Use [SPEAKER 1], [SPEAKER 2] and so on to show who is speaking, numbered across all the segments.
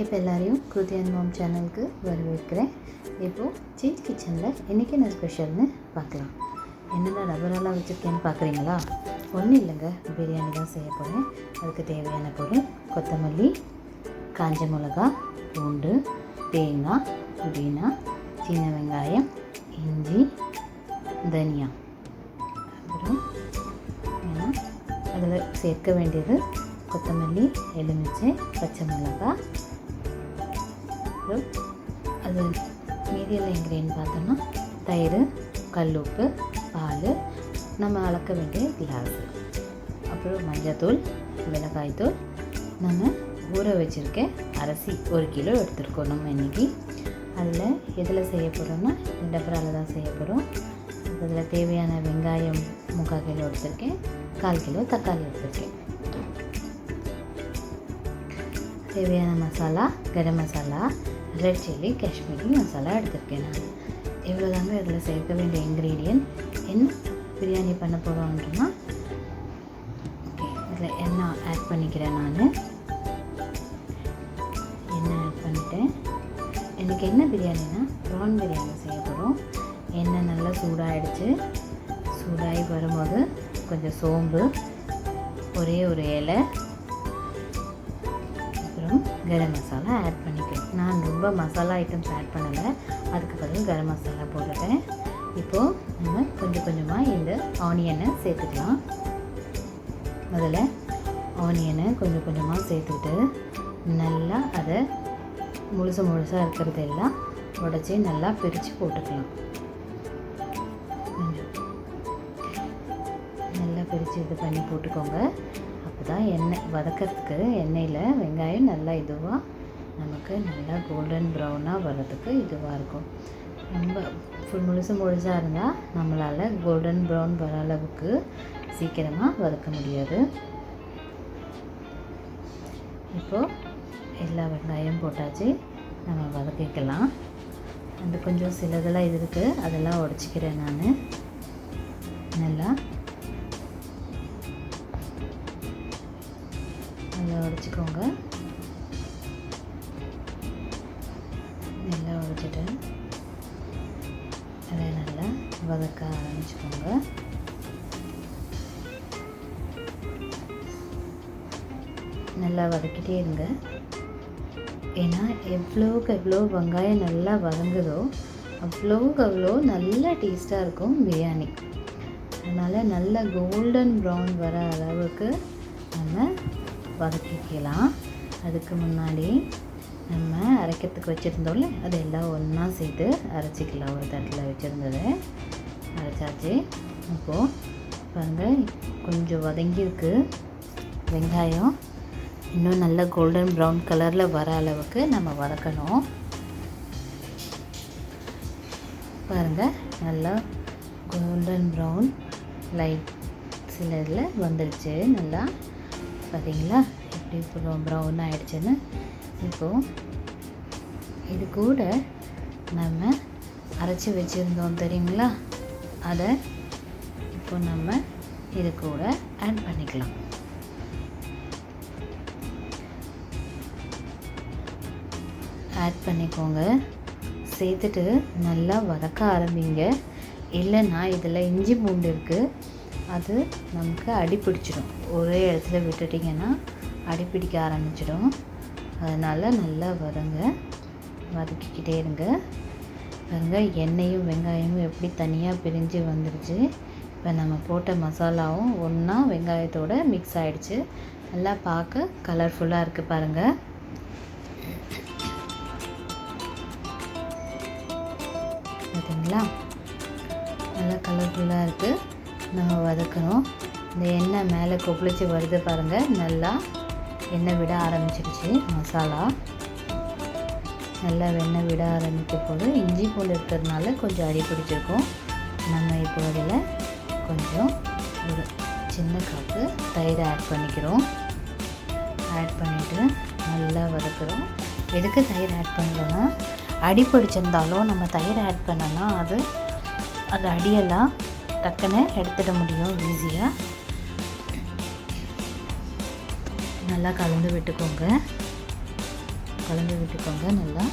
[SPEAKER 1] இப்போ எல்லாரையும் kruthi and mom சேனலுக்கு வரவேற்கிறேன். இப்போது chinj கிச்சனில் இன்றைக்கி என்ன ஸ்பெஷல்னு பார்க்கலாம். என்னென்ன ரப்பரெல்லாம் வச்சுருக்கேன்னு பார்க்குறீங்களா? ஒன்றும் இல்லைங்க, பிரியாணி தான் செய்ய போகிறேன். அதுக்கு தேவையான பொருள் கொத்தமல்லி, காஞ்ச மிளகா, பூண்டு, தேங்காய், புதினா, சின்ன வெங்காயம், இஞ்சி, தனியா. அப்புறம் அதில் சேர்க்க வேண்டியது கொத்தமல்லி, எலுமிச்சை, பச்சை மிளகாய். அப்புறம் அது மீதியில் இன்க்ரீடியன்ட் பார்த்தோன்னா தயிர், கல்லுப்பு, பால், நம்ம அளக்க வேண்டிய கிளாஸ், அப்புறம் மஞ்சத்தூள், மிளகாய்த்தூள். நம்ம ஊற வச்சுருக்க அரிசி 1 கிலோ எடுத்துருக்கோம் நம்ம இன்றைக்கி. அதில் எதில் செய்ய போகிறோம்னா டபராவில் தான் செய்ய போகிறோம். அதில் தேவையான வெங்காயம் 3/4 கிலோ எடுத்திருக்கேன், 1/4 கிலோ தக்காளி எடுத்திருக்கேன். தேவையான மசாலா கரம் மசாலா, ரெட் சில்லி, காஷ்மீரி மசாலா எடுத்திருக்கேன் நான். இவ்வளோ தாங்க இதில் சேர்க்க வேண்டிய இன்க்ரீடியன்ட். என்ன பிரியாணி பண்ண போகிறோம்னா ஓகே, இதில் எண்ணெய் ஆட் பண்ணிக்கிறேன். நான் எண்ணெய் ஆட் பண்ணிட்டேன். எனக்கு என்ன பிரியாணினா ப்ரான் பிரியாணி செய்ய போகிறோம். எண்ணெய் நல்லா சூடாகிடுச்சு. சூடாகி வரும்போது கொஞ்சம் சோம்பு, ஒரே ஒரு இலை, அப்புறம் கரம் மசாலா ஆட் பண்ணிக்கிறேன். நான் ரொம்ப மசாலா ஐட்டம்ஸ் ஆட் பண்ணலை, அதுக்கு பதில் கரம் மசாலா போட்டுட்டேன். இப்போது நம்ம கொஞ்சம் கொஞ்சமாக இந்த ஆனியனை சேர்த்துக்கலாம். முதல்ல ஆனியனை கொஞ்சம் கொஞ்சமாக சேர்த்துட்டு நல்லா அதை முழுசாக இருக்கிறது எல்லாம் உடச்சி நல்லா பிரித்து போட்டுக்கலாம். நல்லா பிரித்து இது பண்ணி போட்டுக்கோங்க. அப்போ தான் எண்ணெய் வதக்கிறதுக்கு எண்ணெயில் வெங்காயம் நல்லா இதுவாக நமக்கு நல்லா கோல்டன் ப்ரௌனாக வர்றதுக்கு இதுவாக இருக்கும். ரொம்ப முழுசாக இருந்தால் நம்மளால் கோல்டன் ப்ரௌன் வர அளவுக்கு சீக்கிரமாக வதக்க முடியாது. இப்போது எல்லா வெங்காயம் போட்டாச்சு, நம்ம வதக்கிக்கலாம். அந்த கொஞ்சம் சிலதெல்லாம் இது இருக்குது, அதெல்லாம் உடச்சிக்கிறேன் நான். நல்லா உடச்சிக்கோங்க. நல்லா உடச்சிட்டு அதை நல்லா வதக்க ஆரம்பிச்சுக்கோங்க. நல்லா வதக்கிட்டே இருங்க. ஏன்னா எவ்வளோக்கு எவ்வளோ வெங்காயம் நல்லா வதங்குதோ அவ்வளோக்கு அவ்வளோ நல்லா டேஸ்ட்டாக இருக்கும் பிரியாணி. அதனால் நல்ல கோல்டன் ப்ரௌன் வர அளவுக்கு நம்ம வதக்கிக்கலாம். அதுக்கு முன்னாடி நம்ம அரைக்கிறதுக்கு வச்சுருந்தோம்ல அது எல்லாம் ஒன்றா சேர்த்து அரைச்சிக்கலாம். ஒரு தட்டில் வச்சுருந்ததை அரைச்சாச்சு. இப்போது பாருங்கள், கொஞ்சம் வதங்கியிருக்கு வெங்காயம். இன்னும் நல்ல கோல்டன் ப்ரௌன் கலரில் வர அளவுக்கு நம்ம வதக்கணும். பாருங்கள், நல்லா கோல்டன் ப்ரௌன் லைட் சில இதில் வந்துடுச்சு. நல்லா பார்த்தீங்களா எப்படி ப்ரௌன் ஆகிடுச்சுன்னு. இப்போது இது கூட நம்ம அரைச்சி வச்சுருந்தோம் தெரியுங்களா, அதை இப்போ நம்ம இது கூட ஆட் பண்ணிக்கலாம். ஆட் பண்ணிக்கோங்க. சேர்த்துட்டு நல்லா வதக்க ஆரம்பிங்க. இல்லைன்னா இதில் இஞ்சி பூண்டு இருக்குது, அது நமக்கு அடிப்பிடிச்சிடும். ஒரே இடத்துல விட்டுட்டிங்கன்னா அடிப்பிடிக்க ஆரம்பிச்சிடும். அதனால் நல்லா வதக்கிக்கிட்டே இருங்க. பாருங்கள், எண்ணெயும் வெங்காயமும் எப்படி தனியாக பிரிஞ்சு வந்துடுச்சு. இப்போ நம்ம போட்ட மசாலாவும் ஒன்றா வெங்காயத்தோடு மிக்ஸ் ஆகிடுச்சு. நல்லா பார்க்க கலர்ஃபுல்லாக இருக்குது பாருங்கள். பார்த்தீங்களா, நல்லா கலர்ஃபுல்லாக இருக்குது. நம்ம வதக்கணும். இந்த எண்ணெய் மேலே கொப்பளிச்சு வருது பாருங்கள். நல்லா எண்ணெய் விட ஆரம்பிச்சிடுச்சு. மசாலா நல்லா எண்ணெய் விட ஆரம்பிக்க போது இஞ்சி பூண்டு இருக்கிறதுனால கொஞ்சம் அடி பிடிச்சிருக்கும். நம்ம இப்போ அதில் கொஞ்சம் ஒரு சின்ன கப்பு தயிர் ஆட் பண்ணிக்கிறோம். ஆட் பண்ணிவிட்டு நல்லா வதக்குறோம். எதுக்கு தயிர் ஆட் பண்ணுறோன்னா, அடி பிடிச்சிருந்தாலும் நம்ம தயிர் ஆட் பண்ணோன்னா அது அடியெல்லாம் டக்குன்னு எடுத்துட முடியும் ஈஸியாக. நல்லா கலந்து விட்டுக்கோங்க. கலந்து விட்டுக்கோங்க நல்லா.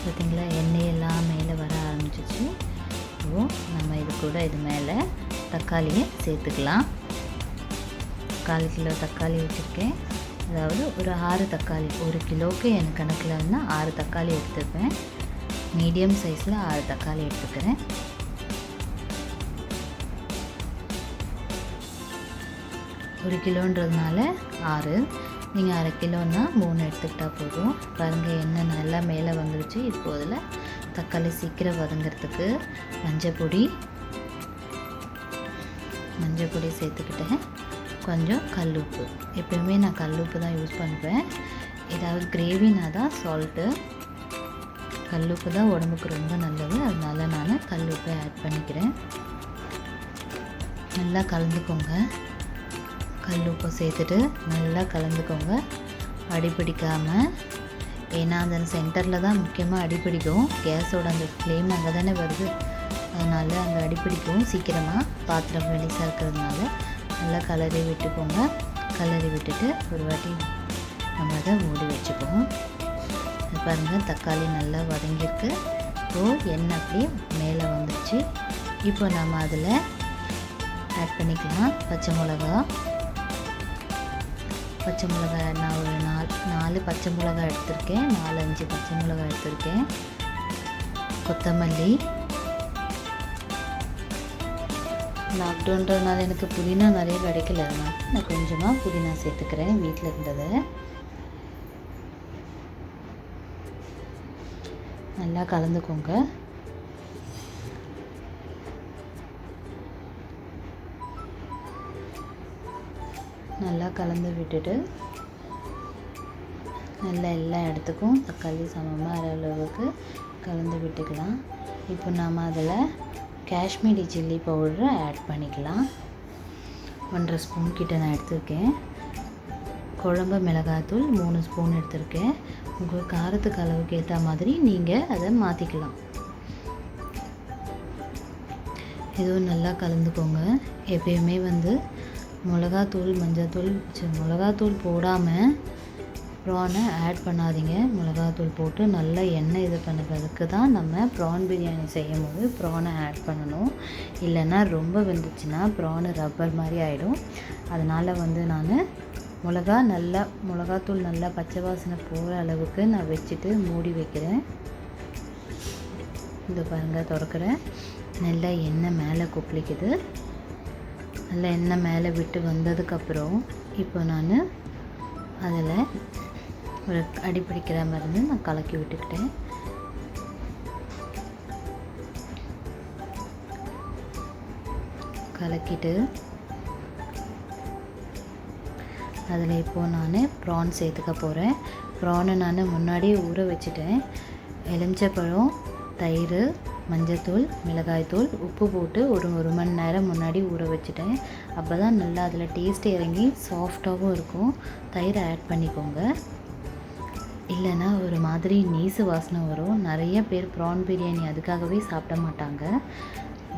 [SPEAKER 1] பார்த்திங்களா, எண்ணெயெல்லாம் மேலே வர ஆரம்பிச்சிச்சு. இப்போ நம்ம இது கூட இது மேலே தக்காளியை சேர்த்துக்கலாம். 1/4 கிலோ தக்காளி வச்சுருக்கேன். அதாவது ஒரு 6 தக்காளி, 1 கிலோவுக்கு எனக்கு கணக்கில் வந்து 6 தக்காளி எடுத்துப்பேன். மீடியம் சைஸில் 6 தக்காளி எடுத்துக்கிறேன். ஒரு கிலோன்றதுனால 6, நீங்கள் 1/2 கிலோன்னா 3 எடுத்துக்கிட்டால் போதும். பாருங்கள், எண்ணெய் நல்லா மேலே வந்துருச்சு. இப்போ அதில் தக்காளி சீக்கிரம் வதங்கிறதுக்கு மஞ்சள் பொடி சேர்த்துக்கிட்டேன். கொஞ்சம் கல்லுப்பு. எப்போயுமே நான் கல்லுப்பு தான் யூஸ் பண்ணுவேன். ஏதாவது கிரேவினா தான் சால்ட்டு. கல்லுப்பு தான் உடம்புக்கு ரொம்ப நல்லது, அதனால நான் கல்லுப்பை ஆட் பண்ணிக்கிறேன். நல்லா கலந்துக்கோங்க. கல்லுப்பை சேர்த்துட்டு நல்லா கலந்துக்கோங்க, அடிப்பிடிக்காமல். ஏன்னா அந்த சென்டரில் தான் முக்கியமாக அடிப்பிடிக்கும். கேஸோட அந்த ஃப்ளேம் அங்கே தானே வருது, அதனால் அங்கே அடிப்பிடிக்கும் சீக்கிரமாக. பாத்திரம் வெளிசாக இருக்கிறதுனால நல்லா கலரி விட்டுக்கோங்க. கலரி விட்டுட்டு ஒரு வாட்டி நம்ம அதை மூடி வச்சுப்போம். பாருங்கள், தக்காளி நல்லா வதங்கியிருக்கு. இப்போது எண்ணெய் அப்படியே மேலே வந்துடுச்சு. இப்போ நம்ம அதில் ஆட் பண்ணிக்கலாம் பச்சை மிளகா. நான் ஒரு 4 பச்சை மிளகா எடுத்திருக்கேன். 4-5 பச்சை மிளகா எடுத்திருக்கேன். கொத்தமல்லி. லாக்டவுன்றதுனால எனக்கு புதினா நிறைய கிடைக்கல, நான் கொஞ்சமாக புதினா சேர்த்துக்கிறேன் வீட்டில் இருந்ததை. நல்லா கலந்துக்கோங்க. நல்லா கலந்து விட்டுட்டு நல்லா எல்லா இடத்துக்கும் தக்காளி சமமாக அளவுக்கு கலந்து விட்டுக்கலாம். இப்போ நாம் அதில் காஷ்மீரி சில்லி பவுடரை ஆட் பண்ணிக்கலாம். 1.5 ஸ்பூன் கிட்ட நான் எடுத்திருக்கேன். குழம்பு மிளகாய்த்தூள் 3 ஸ்பூன் எடுத்திருக்கேன். உங்கள் காரத்துக்கு அளவுக்கு ஏற்ற மாதிரி நீங்கள் அதை மாற்றிக்கலாம். இதுவும் நல்லா கலந்துக்கோங்க. எப்பயுமே வந்து மிளகாத்தூள் போடாமல் ப்ரானை ஆட் பண்ணாதீங்க. மிளகாத்தூள் போட்டு நல்லா எண்ணெய் இது பண்ணுறதுக்கு தான் நம்ம ப்ரான் பிரியாணி செய்யும் போது ப்ரானை ஆட் பண்ணணும். இல்லைன்னா ரொம்ப வெந்துச்சுன்னா ப்ரானு ரப்பர் மாதிரி ஆகிடும். அதனால் வந்து நான் மிளகாத்தூள் நல்லா பச்சை வாசனை போகிற அளவுக்கு நான் வச்சுட்டு மூடி வைக்கிறேன். இந்த பாருங்கள், திறக்கிறேன். நல்லா எண்ணெய் மேலே கொப்பளிக்குது. நல்லா எண்ணெய் மேலே விட்டு வந்ததுக்கப்புறம் இப்போ நான் அதில் ஒரு அடிப்பிடிக்கிற மாதிரி நான் கலக்கி விட்டுக்கிட்டேன். கலக்கிட்டு அதில் இப்போது நான் ப்ரான் சேர்த்துக்க போகிறேன். ப்ரானை நான் முன்னாடியே ஊற வச்சுட்டேன். எலுமிச்சைப்பழம், தயிர், மஞ்சத்தூள், மிளகாய்த்தூள், உப்பு போட்டு ஒரு மணி நேரம் முன்னாடி ஊற வச்சுட்டேன். அப்போ தான் நல்லா அதில் டேஸ்ட் இறங்கி சாஃப்டாகவும் இருக்கும். தயிரை ஆட் பண்ணிக்கோங்க, இல்லைன்னா ஒரு மாதிரி நீசு வாசனை வரும். நிறைய பேர் ப்ரான் பிரியாணி அதுக்காகவே சாப்பிட மாட்டாங்க,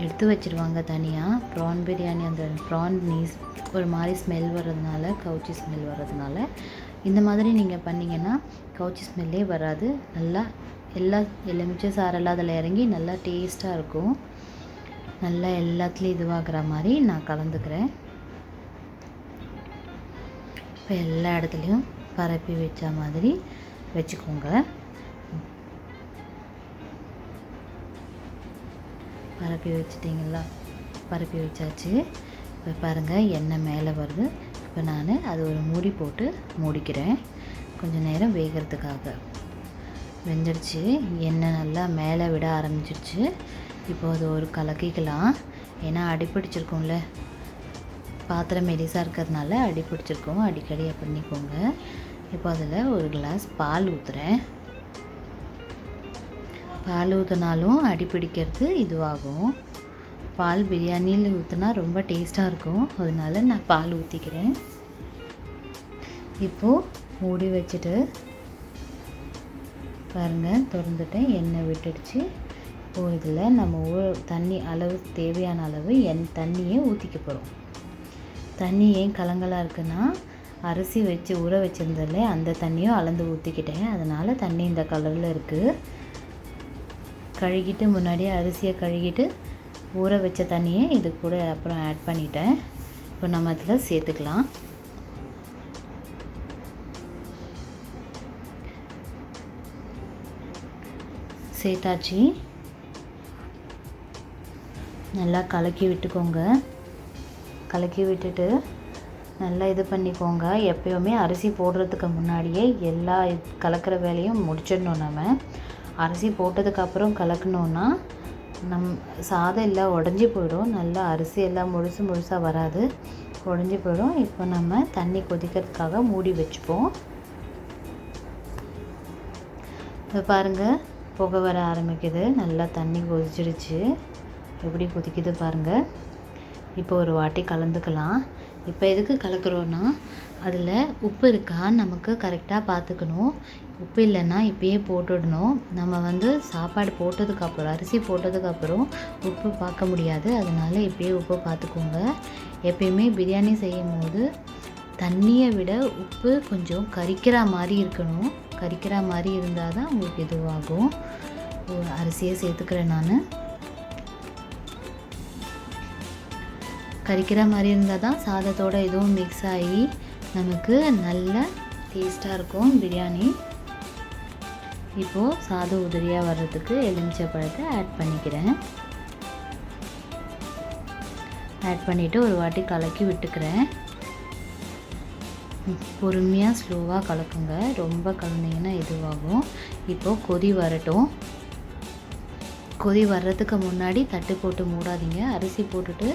[SPEAKER 1] எடுத்து வச்சுருவாங்க தனியாக. ப்ரான் பிரியாணி அந்த ப்ரான் நீஸ் ஒரு மாதிரி ஸ்மெல் வர்றதுனால, கவுச்சி ஸ்மெல் வர்றதுனால இந்த மாதிரி நீங்கள் பண்ணிங்கன்னா கவுச்சி ஸ்மெல்லே வராது. நல்லா எல்லா எலுமிச்சை சாரெல்லாம் அதில் இறங்கி நல்லா டேஸ்ட்டாக இருக்கும். நல்லா எல்லாத்துலேயும் இதுவாகிற மாதிரி நான் கலந்துக்கிறேன். இப்போ எல்லா இடத்துலையும் பரப்பி வச்ச மாதிரி வச்சுக்கோங்க. பரப்பி வச்சுட்டிங்களா? பரப்பி வச்சாச்சு. இப்போ பாருங்கள், எண்ணெய் மேலே வருது. இப்போ நான் அது ஒரு மூடி போட்டு மூடிக்கிறேன், கொஞ்சம் நேரம் வேகிறதுக்காக. வெந்துடுச்சு, எண்ணெய் நல்லா மேலே விட ஆரம்பிச்சிருச்சு. இப்போ அது ஒரு கலக்கிக்கலாம். ஏன்னா அடிப்பிடிச்சிருக்கோம்ல, பாத்திரம் மெலிசாக இருக்கிறதுனால அடிப்பிடிச்சிருக்கோம். அடிக்கடி பண்ணிக்கோங்க. இப்போ அதில் ஒரு கிளாஸ் பால் ஊற்றுறேன். பால் ஊற்றினாலும் அடிப்பிடிக்கிறது இதுவாகும். பால் பிரியாணியில் ஊற்றினா ரொம்ப டேஸ்ட்டாக இருக்கும், அதனால நான் பால் ஊற்றிக்கிறேன். இப்போது மூடி வச்சுட்டு பாருங்கள், திறந்துட்டேன், எண்ணெய் விட்டுடுச்சு. இப்போ இப்போது இதில் நம்ம தண்ணி அளவு தேவையான அளவு தண்ணியை ஊற்றிக்க போகிறோம். தண்ணி ஏன் கலங்கலாக இருக்குன்னா, அரிசி வச்சு ஊற வச்சுருந்ததில்ல அந்த தண்ணியும் அளந்து ஊற்றிக்கிட்டேன். அதனால் தண்ணி இந்த கலரில் இருக்குது. கழுகிட்டு முன்னாடியே அரிசியை கழுகிட்டு ஊற வச்ச தண்ணியை இது கூட அப்புறம் ஆட் பண்ணிட்டேன். இப்போ நம்ம அதில் சேர்த்துக்கலாம். சேர்த்தாச்சு. நல்லா கலக்கி விட்டுக்கோங்க. கலக்கி விட்டுட்டு நல்லா இது பண்ணிக்கோங்க. எப்போயுமே அரிசி போடுறதுக்கு முன்னாடியே எல்லா கலக்கிற வேலையும் முடிச்சிடணும். நம்ம அரிசி போட்டதுக்கப்புறம் கலக்கணுன்னா சாதம் எல்லாம் உடஞ்சி போயிடும். நல்லா அரிசி எல்லாம் முழுசாக வராது, உடஞ்சி போயிடும். இப்போ நம்ம தண்ணி கொதிக்கிறதுக்காக மூடி வச்சுப்போம். இப்போ பாருங்கள், புகை வர ஆரம்பிக்குது. நல்லா தண்ணி கொதிச்சிடுச்சு. எப்படி கொதிக்குது பாருங்கள். இப்போ ஒரு வாட்டி கலந்துக்கலாம். இப்போ எதுக்கு கலக்கிறோன்னா, அதில் உப்பு இருக்கான்னு நமக்கு கரெக்டாக பார்த்துக்கணும். உப்பு இல்லைன்னா இப்போயே போட்டுடணும். நம்ம சாப்பாடு போட்டதுக்கப்புறம், அரிசி போட்டதுக்கப்புறம் உப்பு பார்க்க முடியாது. அதனால் இப்போயே உப்பு பார்த்துக்கோங்க. எப்பயுமே பிரியாணி செய்யும் போது தண்ணியை விட உப்பு கொஞ்சம் கரிக்கிற மாதிரி இருக்கணும். கரிக்கிற மாதிரி இருந்தால் தான் உங்களுக்கு இதுவாகும். அரிசியை சேர்த்துக்கிறேன் நான். கரிக்கிற மாதிரி இருந்தால் தான் சாதத்தோடு இதுவும் மிக்ஸ் ஆகி நமக்கு நல்ல டேஸ்ட்டாக இருக்கும் பிரியாணி. இப்போது சாதம் உதிரியாக வர்றதுக்கு எலுமிச்சை பழத்தை ஆட் பண்ணிக்கிறேன். ஆட் பண்ணிவிட்டு ஒரு வாட்டி கலக்கி விட்டுக்கிறேன். பொறுமையாக ஸ்லோவாக கலக்குங்க. ரொம்ப கலந்தீங்கன்னா இதுவாகும். இப்போது கொதி வரட்டும். கொதி வர்றதுக்கு முன்னாடி தட்டு போட்டு மூடாதீங்க. அரிசி போட்டுட்டு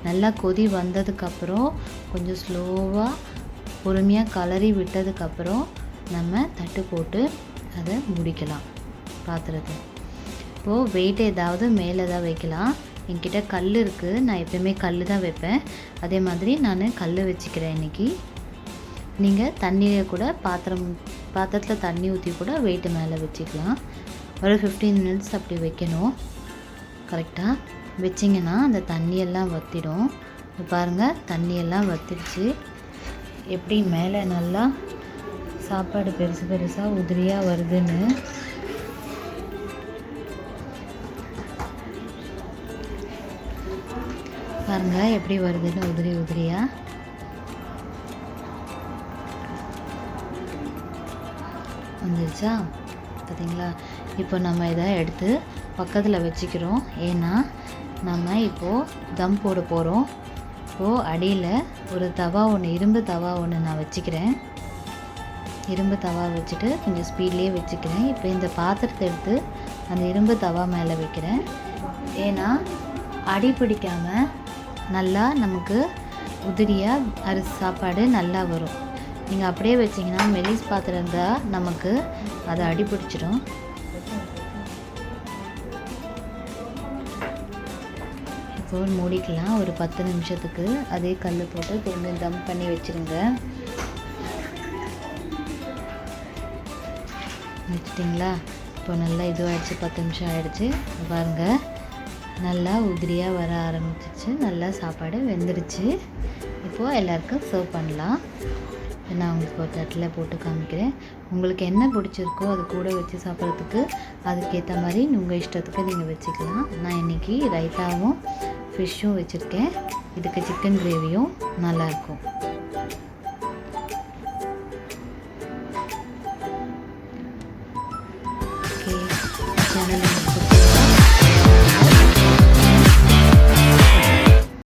[SPEAKER 1] நல்லா கொதி வந்ததுக்கப்புறம் கொஞ்சம் ஸ்லோவாக பொறுமையாக கலரி விட்டதுக்கப்புறம் நம்ம தட்டு போட்டு அதை முடிக்கலாம் பாத்திரத்தை. இப்போது வெயிட் ஏதாவது மேலே தான் வைக்கலாம். என்கிட்ட கல் இருக்குது. நான் எப்போயுமே கல் தான் வைப்பேன். அதே மாதிரி நான் கல் வச்சுக்கிறேன் இன்றைக்கி. நீங்கள் தண்ணியை கூட பாத்திரத்தில் தண்ணி ஊற்றி கூட வெயிட்டு மேலே வச்சுக்கலாம். ஒரு 15 minutes அப்படி வைக்கணும். கரெக்டாக வச்சிங்கன்னா அந்த தண்ணியெல்லாம் வற்றிடும். பாருங்கள், தண்ணியெல்லாம் வற்றிடுச்சு. எப்படி மேலே நல்லா சாப்பாடு பெருசாக உதிரியாக வருதுன்னு. பாருங்கள் எப்படி வருதுன்னு உதிரியாக. வந்துருச்சா பார்த்தீங்களா? இப்போ நம்ம இதை எடுத்து பக்கத்தில் வச்சுக்கிறோம். ஏன்னா நம்ம இப்போது தம் போட போகிறோம். இப்போது அடியில் ஒரு தவா ஒன்று, இரும்பு தவா ஒன்று நான் வச்சுக்கிறேன். இரும்பு தவா வச்சுட்டு கொஞ்சம் ஸ்பீட்லேயே வச்சுக்கிறேன். இப்போ இந்த பாத்திரத்தை எடுத்து அந்த இரும்பு தவா மேலே வைக்கிறேன். ஏன்னா அடி பிடிக்காமல் நல்லா நமக்கு உதிரியாக அரிசி சாப்பாடு நல்லா வரும். நீங்கள் அப்படியே வச்சிங்கன்னா மெலிஸ் பாத்திரம் இருந்தால் நமக்கு அதை அடி பிடிச்சிடும். இப்போ மூடிக்கலாம். ஒரு 10 நிமிஷத்துக்கு அதே கல் போட்டு திரும்பி தம் பண்ணி வச்சுருங்க. வச்சுட்டிங்களா? இப்போ நல்லா இதுவாகிடுச்சு. 10 நிமிஷம் ஆகிடுச்சு. பாருங்கள், நல்லா உதிரியாக வர ஆரம்பிச்சிச்சு. நல்லா சாப்பாடு வெந்துடுச்சு. இப்போது எல்லாருக்கும் சர்வ் பண்ணலாம். நான் உங்களுக்கு ஒரு தட்டில் போட்டு காமிக்கிறேன். உங்களுக்கு என்ன பிடிச்சிருக்கோ அது கூட வச்சு சாப்பிட்றதுக்கு அதுக்கேற்ற மாதிரி உங்கள் இஷ்டத்துக்கு நீங்கள் வச்சுக்கலாம். நான் இன்றைக்கி ரைத்தாவும் ஃபிஷ்ஷும் வச்சுருக்கேன். இதுக்கு சிக்கன் கிரேவியும் நல்லாயிருக்கும். Okay, channel